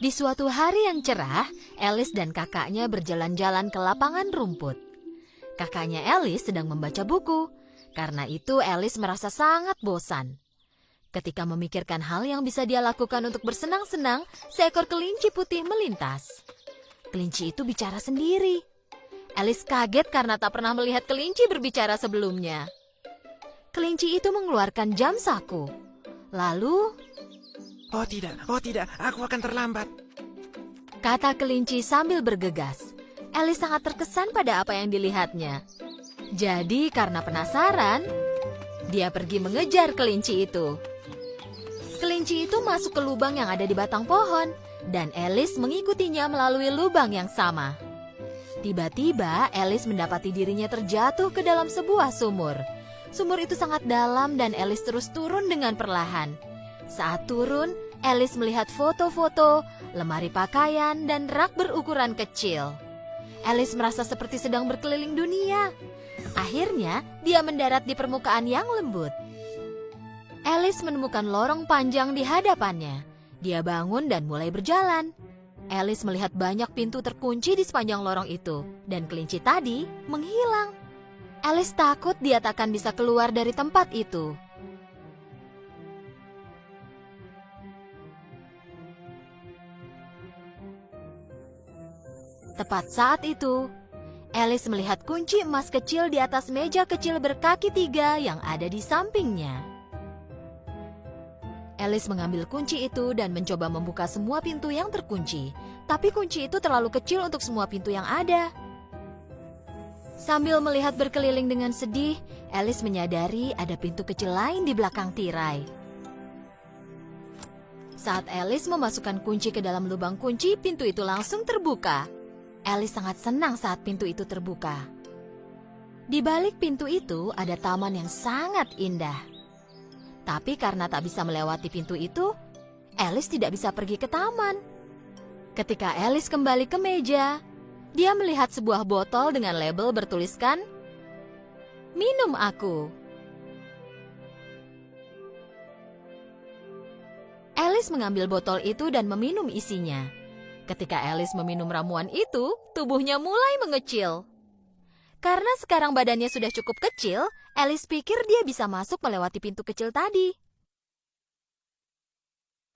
Di suatu hari yang cerah, Alice dan kakaknya berjalan-jalan ke lapangan rumput. Kakaknya Alice sedang membaca buku. Karena itu Alice merasa sangat bosan. Ketika memikirkan hal yang bisa dia lakukan untuk bersenang-senang, seekor kelinci putih melintas. Kelinci itu bicara sendiri. Alice kaget karena tak pernah melihat kelinci berbicara sebelumnya. Kelinci itu mengeluarkan jam saku. Lalu, Oh tidak, aku akan terlambat. kata kelinci sambil bergegas. Alice sangat terkesan pada apa yang dilihatnya. Jadi karena penasaran, dia pergi mengejar kelinci itu. Kelinci itu masuk ke lubang yang ada di batang pohon, dan Alice mengikutinya melalui lubang yang sama. Tiba-tiba Alice mendapati dirinya terjatuh ke dalam sebuah sumur. Sumur itu sangat dalam dan Alice terus turun dengan perlahan. Saat turun, Alice melihat foto-foto, lemari pakaian, dan rak berukuran kecil. Alice merasa seperti sedang berkeliling dunia. Akhirnya, dia mendarat di permukaan yang lembut. Alice menemukan lorong panjang di hadapannya. Dia bangun dan mulai berjalan. Alice melihat banyak pintu terkunci di sepanjang lorong itu, dan kelinci tadi menghilang. Alice takut dia tak akan bisa keluar dari tempat itu. Tepat saat itu, Alice melihat kunci emas kecil di atas meja kecil berkaki 3 yang ada di sampingnya. Alice mengambil kunci itu dan mencoba membuka semua pintu yang terkunci. Tapi kunci itu terlalu kecil untuk semua pintu yang ada. Sambil melihat berkeliling dengan sedih, Alice menyadari ada pintu kecil lain di belakang tirai. Saat Alice memasukkan kunci ke dalam lubang kunci, pintu itu langsung terbuka. Alice sangat senang saat pintu itu terbuka. Di balik pintu itu ada taman yang sangat indah. Tapi karena tak bisa melewati pintu itu, Alice tidak bisa pergi ke taman. Ketika Alice kembali ke meja, dia melihat sebuah botol dengan label bertuliskan, "Minum aku." Alice mengambil botol itu dan meminum isinya. Ketika Alice meminum ramuan itu, tubuhnya mulai mengecil. Karena sekarang badannya sudah cukup kecil, Alice pikir dia bisa masuk melewati pintu kecil tadi.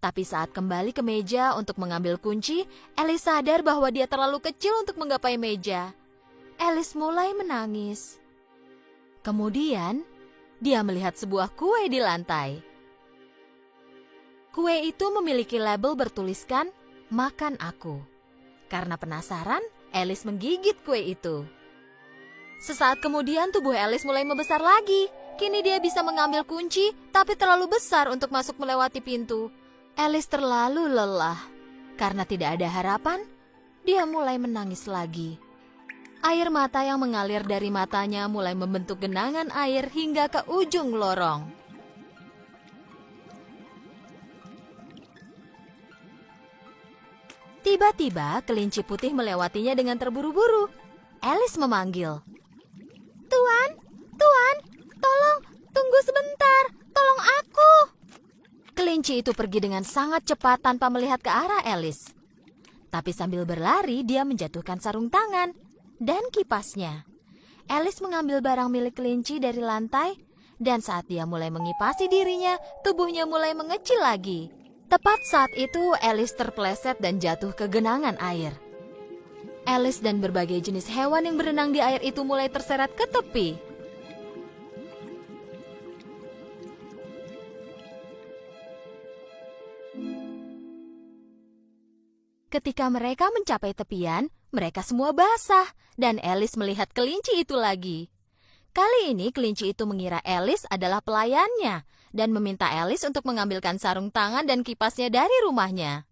Tapi saat kembali ke meja untuk mengambil kunci, Alice sadar bahwa dia terlalu kecil untuk menggapai meja. Alice mulai menangis. Kemudian, dia melihat sebuah kue di lantai. Kue itu memiliki label bertuliskan, "Makan aku." Karena penasaran, Alice menggigit kue itu. Sesaat kemudian tubuh Alice mulai membesar lagi. Kini dia bisa mengambil kunci, tapi terlalu besar untuk masuk melewati pintu. Alice terlalu lelah. Karena tidak ada harapan, dia mulai menangis lagi. Air mata yang mengalir dari matanya mulai membentuk genangan air hingga ke ujung lorong. Tiba-tiba, kelinci putih melewatinya dengan terburu-buru. Alice memanggil, "Tuan, Tuan, tolong, tunggu sebentar, tolong aku." Kelinci itu pergi dengan sangat cepat tanpa melihat ke arah Alice. Tapi sambil berlari, dia menjatuhkan sarung tangan dan kipasnya. Alice mengambil barang milik kelinci dari lantai, dan saat dia mulai mengipasi dirinya, tubuhnya mulai mengecil lagi. Tepat saat itu, Alice terpeleset dan jatuh ke genangan air. Alice dan berbagai jenis hewan yang berenang di air itu mulai terseret ke tepi. Ketika mereka mencapai tepian, mereka semua basah, dan Alice melihat kelinci itu lagi. Kali ini kelinci itu mengira Alice adalah pelayannya, dan meminta Alice untuk mengambilkan sarung tangan dan kipasnya dari rumahnya.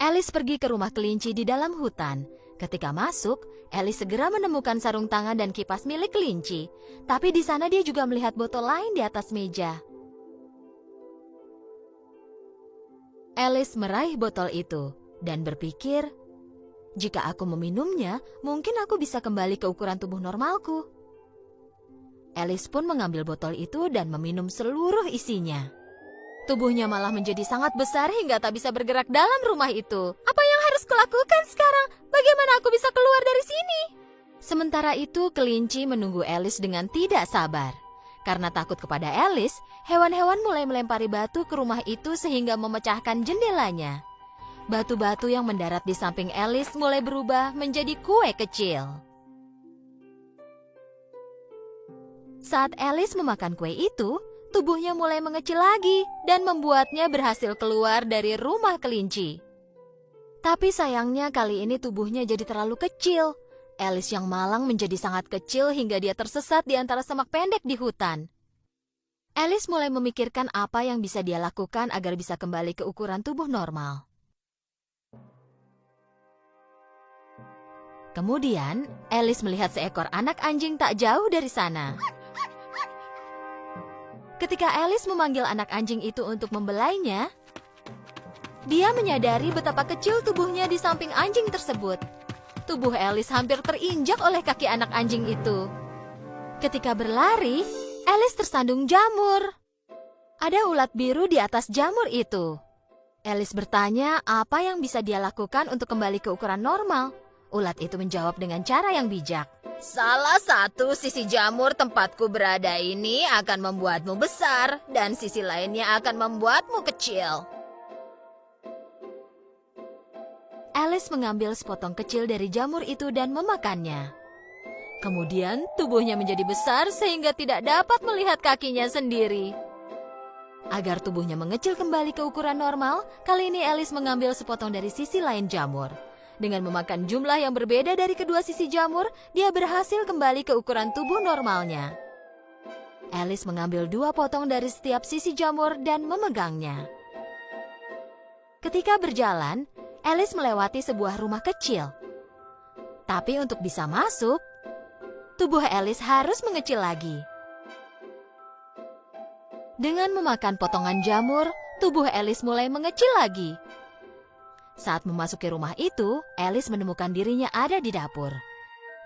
Alice pergi ke rumah kelinci di dalam hutan. Ketika masuk, Alice segera menemukan sarung tangan dan kipas milik kelinci. Tapi di sana dia juga melihat botol lain di atas meja. Alice meraih botol itu dan berpikir, jika aku meminumnya, mungkin aku bisa kembali ke ukuran tubuh normalku. Alice pun mengambil botol itu dan meminum seluruh isinya. Tubuhnya malah menjadi sangat besar hingga tak bisa bergerak dalam rumah itu. Apa yang harus kulakukan sekarang? Bagaimana aku bisa keluar dari sini? Sementara itu, kelinci menunggu Alice dengan tidak sabar. Karena takut kepada Alice, hewan-hewan mulai melempari batu ke rumah itu sehingga memecahkan jendelanya. Batu-batu yang mendarat di samping Alice mulai berubah menjadi kue kecil. Saat Alice memakan kue itu, tubuhnya mulai mengecil lagi dan membuatnya berhasil keluar dari rumah kelinci. Tapi sayangnya kali ini tubuhnya jadi terlalu kecil. Alice yang malang menjadi sangat kecil hingga dia tersesat di antara semak pendek di hutan. Alice mulai memikirkan apa yang bisa dia lakukan agar bisa kembali ke ukuran tubuh normal. Kemudian, Alice melihat seekor anak anjing tak jauh dari sana. Ketika Alice memanggil anak anjing itu untuk membelainya, dia menyadari betapa kecil tubuhnya di samping anjing tersebut. Tubuh Alice hampir terinjak oleh kaki anak anjing itu. Ketika berlari, Alice tersandung jamur. Ada ulat biru di atas jamur itu. Alice bertanya apa yang bisa dia lakukan untuk kembali ke ukuran normal. Ulat itu menjawab dengan cara yang bijak. Salah satu sisi jamur tempatku berada ini akan membuatmu besar, dan sisi lainnya akan membuatmu kecil. Alice mengambil sepotong kecil dari jamur itu dan memakannya. Kemudian tubuhnya menjadi besar sehingga tidak dapat melihat kakinya sendiri. Agar tubuhnya mengecil kembali ke ukuran normal, kali ini Alice mengambil sepotong dari sisi lain jamur. Dengan memakan jumlah yang berbeda dari kedua sisi jamur, dia berhasil kembali ke ukuran tubuh normalnya. Alice mengambil 2 potong dari setiap sisi jamur dan memegangnya. Ketika berjalan, Alice melewati sebuah rumah kecil. Tapi untuk bisa masuk, tubuh Alice harus mengecil lagi. Dengan memakan potongan jamur, tubuh Alice mulai mengecil lagi. Saat memasuki rumah itu, Alice menemukan dirinya ada di dapur.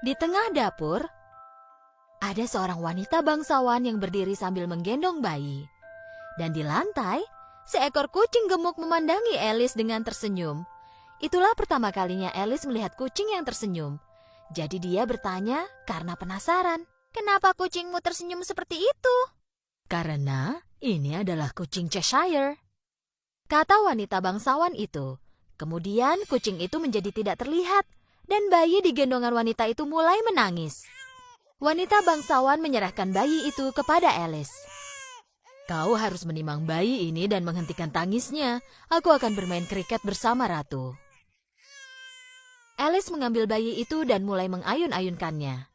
Di tengah dapur, ada seorang wanita bangsawan yang berdiri sambil menggendong bayi. Dan di lantai, seekor kucing gemuk memandangi Alice dengan tersenyum. Itulah pertama kalinya Alice melihat kucing yang tersenyum. Jadi dia bertanya karena penasaran. Kenapa kucingmu tersenyum seperti itu? Karena ini adalah kucing Cheshire, kata wanita bangsawan itu. Kemudian kucing itu menjadi tidak terlihat dan bayi di gendongan wanita itu mulai menangis. Wanita bangsawan menyerahkan bayi itu kepada Alice. Kau harus menimang bayi ini dan menghentikan tangisnya. Aku akan bermain kriket bersama ratu. Alice mengambil bayi itu dan mulai mengayun-ayunkannya.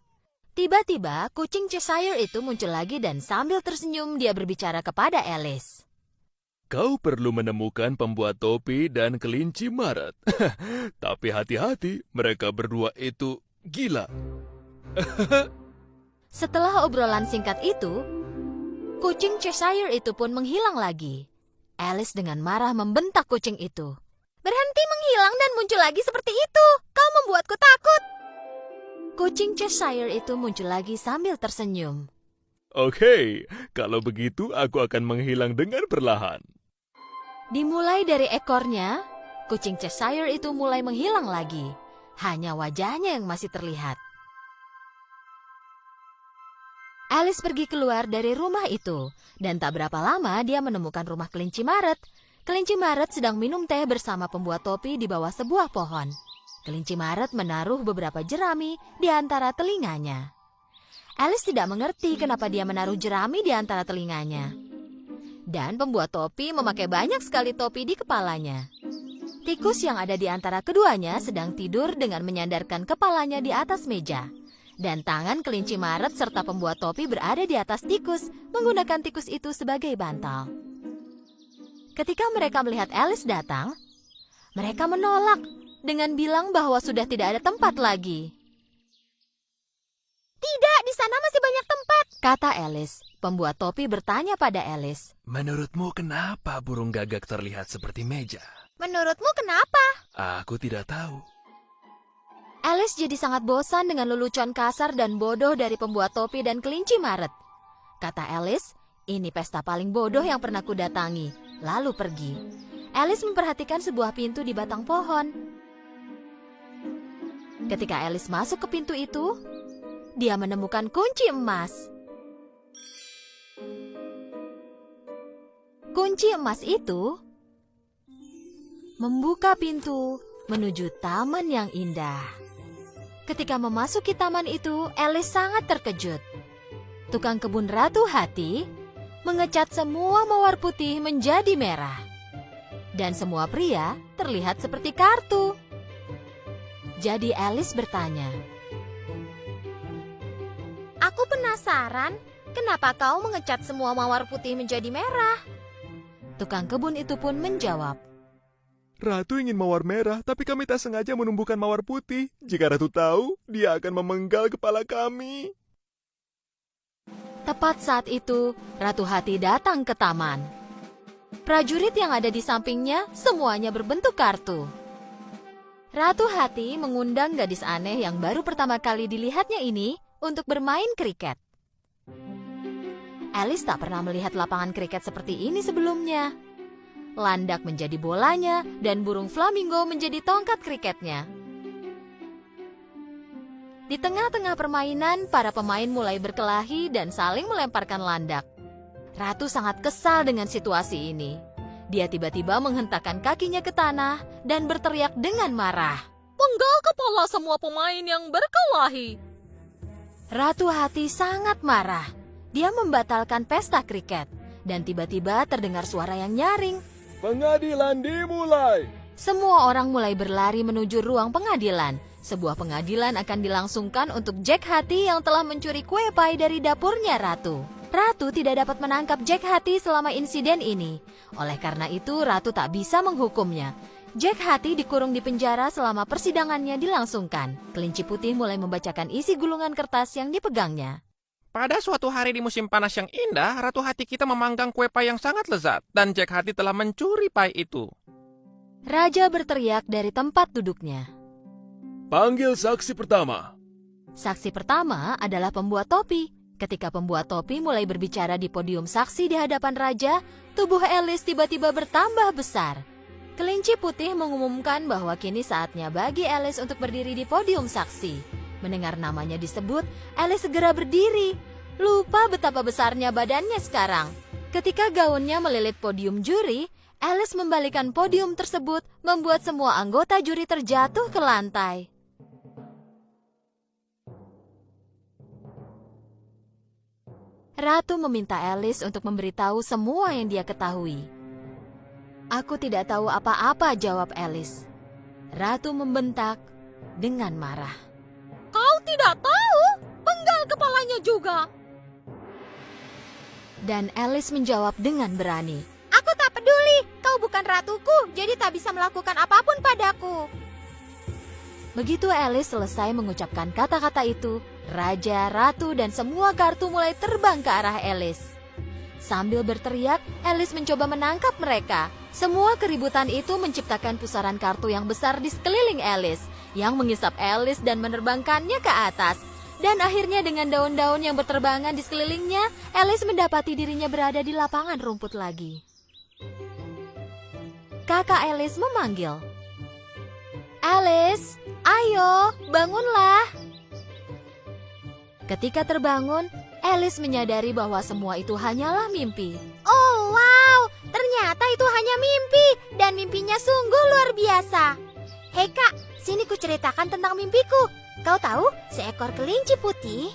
Tiba-tiba kucing Cheshire itu muncul lagi dan sambil tersenyum dia berbicara kepada Alice. Kau perlu menemukan pembuat topi dan kelinci Maret. Tapi hati-hati, mereka berdua itu gila. Setelah obrolan singkat itu, kucing Cheshire itu pun menghilang lagi. Alice dengan marah membentak kucing itu. Berhenti menghilang dan muncul lagi seperti itu. Kau membuatku takut. Kucing Cheshire itu muncul lagi sambil tersenyum. Oke, kalau begitu aku akan menghilang dengan perlahan. Dimulai dari ekornya, kucing Cheshire itu mulai menghilang lagi. Hanya wajahnya yang masih terlihat. Alice pergi keluar dari rumah itu, dan tak berapa lama dia menemukan rumah kelinci Maret. Kelinci Maret sedang minum teh bersama pembuat topi di bawah sebuah pohon. Kelinci Maret menaruh beberapa jerami di antara telinganya. Alice tidak mengerti kenapa dia menaruh jerami di antara telinganya. Dan pembuat topi memakai banyak sekali topi di kepalanya. Tikus yang ada di antara keduanya sedang tidur dengan menyandarkan kepalanya di atas meja. Dan tangan kelinci Maret serta pembuat topi berada di atas tikus, menggunakan tikus itu sebagai bantal. Ketika mereka melihat Alice datang, mereka menolak dengan bilang bahwa sudah tidak ada tempat lagi. Tidak, di sana masih banyak tempat, kata Alice. Pembuat topi bertanya pada Alice. Menurutmu kenapa burung gagak terlihat seperti meja? Menurutmu kenapa? Aku tidak tahu. Alice jadi sangat bosan dengan lelucon kasar dan bodoh dari pembuat topi dan kelinci Maret. Kata Alice, ini pesta paling bodoh yang pernah kudatangi. lalu pergi. Alice memperhatikan sebuah pintu di batang pohon. Ketika Alice masuk ke pintu itu, dia menemukan kunci emas. Kunci emas itu membuka pintu menuju taman yang indah. Ketika memasuki taman itu, Alice sangat terkejut. Tukang kebun Ratu Hati mengecat semua mawar putih menjadi merah. Dan semua pria terlihat seperti kartu. Jadi Alice bertanya, "Aku penasaran, kenapa kau mengecat semua mawar putih menjadi merah?" Tukang kebun itu pun menjawab, Ratu ingin mawar merah, tapi kami tak sengaja menumbuhkan mawar putih. Jika Ratu tahu, dia akan memenggal kepala kami. Tepat saat itu, Ratu Hati datang ke taman. Prajurit yang ada di sampingnya semuanya berbentuk kartu. Ratu Hati mengundang gadis aneh yang baru pertama kali dilihatnya ini untuk bermain kriket. Alice tak pernah melihat lapangan kriket seperti ini sebelumnya. Landak menjadi bolanya dan burung flamingo menjadi tongkat kriketnya. Di tengah-tengah permainan, para pemain mulai berkelahi dan saling melemparkan landak. Ratu sangat kesal dengan situasi ini. Dia tiba-tiba menghentakkan kakinya ke tanah dan berteriak dengan marah. "Penggal kepala semua pemain yang berkelahi!" Ratu Hati sangat marah. Dia membatalkan pesta kriket dan tiba-tiba terdengar suara yang nyaring. Pengadilan dimulai. Semua orang mulai berlari menuju ruang pengadilan. Sebuah pengadilan akan dilangsungkan untuk Jack Hati yang telah mencuri kue pie dari dapurnya Ratu. Ratu tidak dapat menangkap Jack Hati selama insiden ini. Oleh karena itu, Ratu tak bisa menghukumnya. Jack Hati dikurung di penjara selama persidangannya dilangsungkan. Kelinci putih mulai membacakan isi gulungan kertas yang dipegangnya. Pada suatu hari di musim panas yang indah, Ratu Hati kita memanggang kue pie yang sangat lezat, dan Jack Hati telah mencuri pie itu. Raja berteriak dari tempat duduknya. Panggil saksi pertama. Saksi pertama adalah pembuat topi. Ketika pembuat topi mulai berbicara di podium saksi di hadapan raja, tubuh Alice tiba-tiba bertambah besar. Kelinci putih mengumumkan bahwa kini saatnya bagi Alice untuk berdiri di podium saksi. Mendengar namanya disebut, Alice segera berdiri. Lupa betapa besarnya badannya sekarang. Ketika gaunnya melilit podium juri, Alice membalikan podium tersebut, membuat semua anggota juri terjatuh ke lantai. Ratu meminta Alice untuk memberitahu semua yang dia ketahui. "Aku tidak tahu apa-apa," jawab Alice. Ratu membentak dengan marah. "Kau tidak tahu? Penggal kepalanya juga." Dan Alice menjawab dengan berani. "Aku tak peduli, kau bukan ratuku, jadi tak bisa melakukan apapun padaku." Begitu Alice selesai mengucapkan kata-kata itu, raja, ratu, dan semua kartu mulai terbang ke arah Alice. Sambil berteriak, Alice mencoba menangkap mereka. Semua keributan itu menciptakan pusaran kartu yang besar di sekeliling Alice, yang mengisap Alice dan menerbangkannya ke atas. Dan akhirnya dengan daun-daun yang berterbangan di sekelilingnya, Alice mendapati dirinya berada di lapangan rumput lagi. Kakak Alice memanggil, "Alice, ayo, bangunlah." Ketika terbangun, Alice menyadari bahwa semua itu hanyalah mimpi. Oh wow, ternyata itu hanya mimpi, dan mimpinya sungguh luar biasa. "Hei kak, sini ku ceritakan tentang mimpiku. Kau tahu, seekor kelinci putih